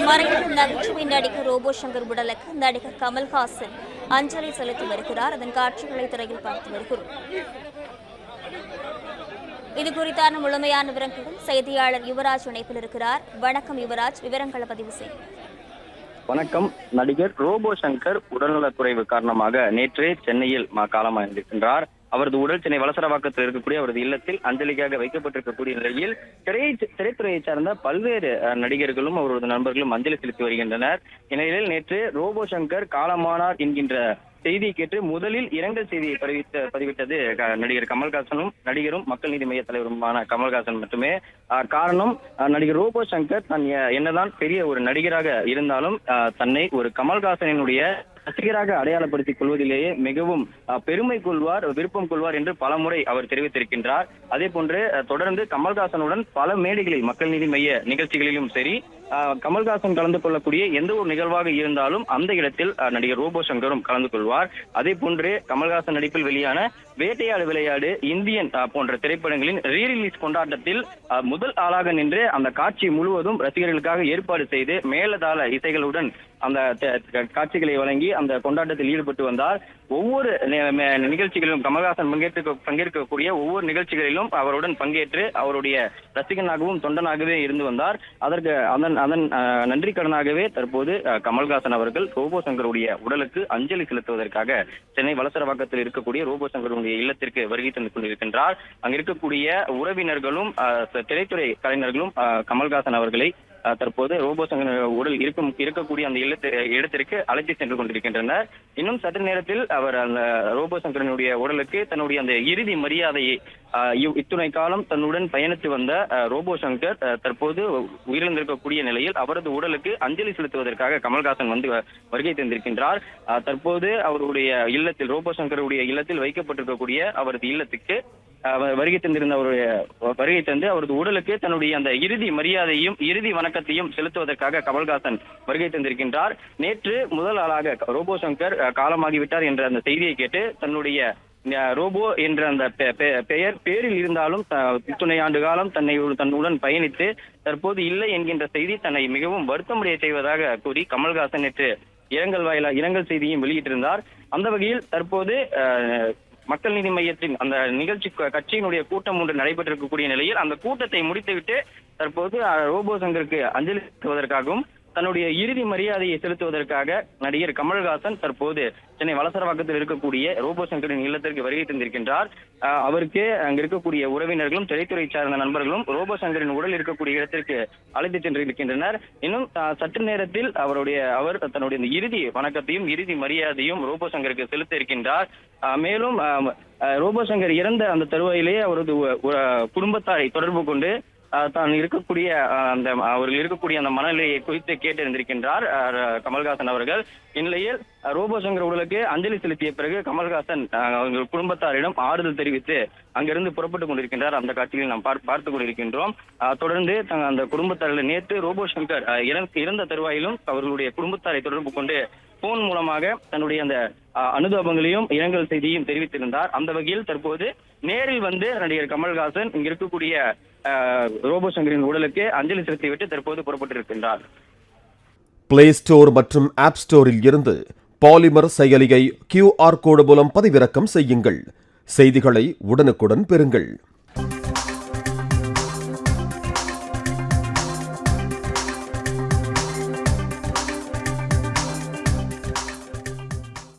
மறைந்த நகைச்சுவை நடிகர் ரோபோ சங்கர் உடலுக்கு நடிகர் கமல்ஹாசன் அஞ்சலி செலுத்தி வருகிறார். அதன் காட்சிகளை திரையில் பார்த்து வருகிறோம். இது குறித்தான முழுமையான விவரங்களுடன் செய்தியாளர் யுவராஜ் இணைப்பில் இருக்கிறார். வணக்கம் யுவராஜ், விவரங்களை பதிவு செய்யும். வணக்கம். நடிகர் ரோபோ சங்கர் உடல்நலக்குறைவு காரணமாக நேற்றே சென்னையில் காலமாயிருக்கின்றார். அவரது உடல் சென்னை வலசரவாக்கத்தில் இருக்கக்கூடிய அவரது இல்லத்தில் அஞ்சலிக்காக வைக்கப்பட்டிருக்கக்கூடிய நிலையில் திரைத்துறையை சார்ந்த பல்வேறு நடிகர்களும் அவரது நண்பர்களும் அஞ்சலி செலுத்தி வருகின்றனர். இந்நிலையில் நேற்று ரோபோ சங்கர் காலமானார் என்கின்ற செய்தியை கேட்டு முதலில் இரங்கல் செய்தியை பதிவிட்டது நடிகர் கமல்ஹாசனும் நடிகரும் மக்கள் நீதி மைய தலைவருமான கமல்ஹாசன் மட்டுமே. காரணம், நடிகர் ரோபோ சங்கர் தான் என்னதான் பெரிய ஒரு நடிகராக இருந்தாலும் தன்னை ஒரு கமல்ஹாசனுடைய ரசிகராக அடையாளப்படுத்திக் கொள்வதிலேயே மிகவும் பெருமை கொள்வார், விருப்பம் கொள்வார் என்று பலமுறை அவர் தெரிவித்திருக்கின்றார். அதே போன்று தொடர்ந்து கமல்ஹாசனுடன் பல மேடைகளில் மக்கள் நீதி மைய நிகழ்ச்சிகளிலும் சரி, கமல்ஹாசன் கலந்து கொள்ளக்கூடிய எந்த ஒரு நிகழ்வாக இருந்தாலும் அந்த இடத்தில் நடிகர் ரோபோ சங்கரும் கலந்து கொள்வார். அதே போன்று கமல்ஹாசன் நடிப்பில் வெளியான வேட்டையாடு விளையாடு, இந்தியன் போன்ற திரைப்படங்களின் ரீரிலீஸ் கொண்டாட்டத்தில் முதல் ஆளாக நின்று அந்த காட்சி முழுவதும் ரசிகர்களுக்காக ஏற்பாடு செய்து மேலதாள இசைகளுடன் அந்த காட்சிகளை வழங்கி அந்த கொண்டாட்டத்தில் ஈடுபட்டு வந்தார். ஒவ்வொரு நிகழ்ச்சிகளிலும் கமல்ஹாசன் பங்கேற்கக்கூடிய ஒவ்வொரு நிகழ்ச்சிகளிலும் அவருடன் பங்கேற்று அவருடைய ரசிகனாகவும் தொண்டனாகவே இருந்து வந்தார். அதற்கு அதன் நன்றி கடனாகவே தற்போது கமல்ஹாசன் அவர்கள் ரோபோ சங்கருடைய உடலுக்கு அஞ்சலி செலுத்துவதற்காக சென்னை வலசரவாக்கத்தில் இருக்கக்கூடிய ரோபோ சங்கருடைய இல்லத்திற்கு வருகை தந்து கொண்டிருக்கின்றார். அங்கு இருக்கக்கூடிய உறவினர்களும் திரைத்துறை கலைஞர்களும் கமல்ஹாசன் அவர்களை தற்போது ரோபோ சங்கர் உடல் இருக்கக்கூடிய அந்த இடத்திற்கு அழைத்து சென்று கொண்டிருக்கின்றனர். இன்னும் சற்று நேரத்தில் அவர் அந்த ரோபோ சங்கரனுடைய உடலுக்கு தன்னுடைய அந்த இறுதி மரியாதையை இத்துணை காலம் தன்னுடன் பயணித்து வந்த ரோபோ சங்கர் தற்போது உயிரிழந்திருக்கக்கூடிய நிலையில் அவரது உடலுக்கு அஞ்சலி செலுத்துவதற்காக கமல்ஹாசன் வந்து வருகை தந்திருக்கின்றார். தற்போது அவருடைய இல்லத்தில், ரோபோ சங்கருடைய இல்லத்தில் வைக்கப்பட்டிருக்கக்கூடிய அவரது இல்லத்துக்கு வருகை தந்து அவரது உடலுக்கு தன்னுடைய அந்த இறுதி மரியாதையும் இறுதி வணக்கத்தையும் செலுத்துவதற்காக கமல்ஹாசன் வருகை தந்திருக்கின்றார். நேற்று முதல் ஆளாக ரோபோ சங்கர் காலமாகிவிட்டார் என்ற அந்த செய்தியை கேட்டு தன்னுடைய ரோபோ என்ற அந்த பேரில் இருந்தாலும் இத்துணை ஆண்டு காலம் தன்னுடன் பயணித்து தற்போது இல்லை என்கின்ற செய்தி தன்னை மிகவும் வருத்தமுடைய செய்வதாக கூறி கமல்ஹாசன் நேற்று இரங்கல் செய்தியும் வெளியிட்டிருந்தார். அந்த வகையில் தற்போது மக்கள் நீதி மையத்தின் அந்த நிகழ்ச்சி கட்சியினுடைய கூட்டம் ஒன்று நடைபெற்றிருக்கக்கூடிய நிலையில் அந்த கூட்டத்தை முடித்துவிட்டு தற்போது ரோபோ சங்கருக்கு அஞ்சலி செலுத்துவதற்காகவும் தன்னுடைய இறுதி மரியாதையை செலுத்துவதற்காக நடிகர் கமல்ஹாசன் தற்போது சென்னை வலசரவாக்கத்தில் இருக்கக்கூடிய ரோபோ சங்கரின் இல்லத்திற்கு வருகை தந்திருக்கின்றார். அவருக்கு அங்கு இருக்கக்கூடிய உறவினர்களும் திரைத்துறை சார்ந்த நண்பர்களும் ரோபோ சங்கரின் உடல் இருக்கக்கூடிய இடத்திற்கு அழைத்து சென்றிருக்கின்றனர். இன்னும் சற்று நேரத்தில் அவர் தன்னுடைய இறுதி வணக்கத்தையும் இறுதி மரியாதையும் ரோபோ சங்கருக்கு செலுத்த இருக்கின்றார். மேலும் ரோபோ சங்கர் இறந்த அந்த தருவாயிலே அவரது குடும்பத்தாரை தொடர்பு கொண்டு தான் இருக்கக்கூடிய அவர்கள் இருக்கக்கூடிய அந்த மனநிலையை குறித்து கேட்டிருந்திருக்கின்றார் கமல்ஹாசன் அவர்கள். இந்நிலையில் ரோபோ சங்கர் உடலுக்கு அஞ்சலி செலுத்திய பிறகு கமல்ஹாசன் அவர்கள் குடும்பத்தாரிடம் ஆறுதல் தெரிவித்து அங்கிருந்து புறப்பட்டுக் கொண்டிருக்கின்றார். அந்த காட்சிகளை நாம் பார்த்துக் கொண்டிருக்கின்றோம். தொடர்ந்து அந்த குடும்பத்தாரில் நேற்று ரோபோ சங்கர் இறந்த தருவாயிலும் அவர்களுடைய குடும்பத்தாரை தொடர்பு கொண்டு போன் மூலமாக தன்னுடைய அந்த அனுதாபங்களையும் இரங்கல் செய்தியும் தெரிவித்திருந்தார். அந்த வகையில் தற்போது நேரில் வந்து நடிகர் கமல்ஹாசன் இங்க இருக்கக்கூடிய ரோபோ சங்கரின் உடலுக்கு அஞ்சலி செலுத்திவிட்டு தற்போது புறப்பட்டிருக்கின்றார். பிளே ஸ்டோர் மற்றும் ஆப் ஸ்டோரில் இருந்து பாலிமர் செயலியை QR கோடு மூலம் பதிவிறக்கம் செய்யுங்கள். செய்திகளை உடனுக்குடன் பெறுங்கள்.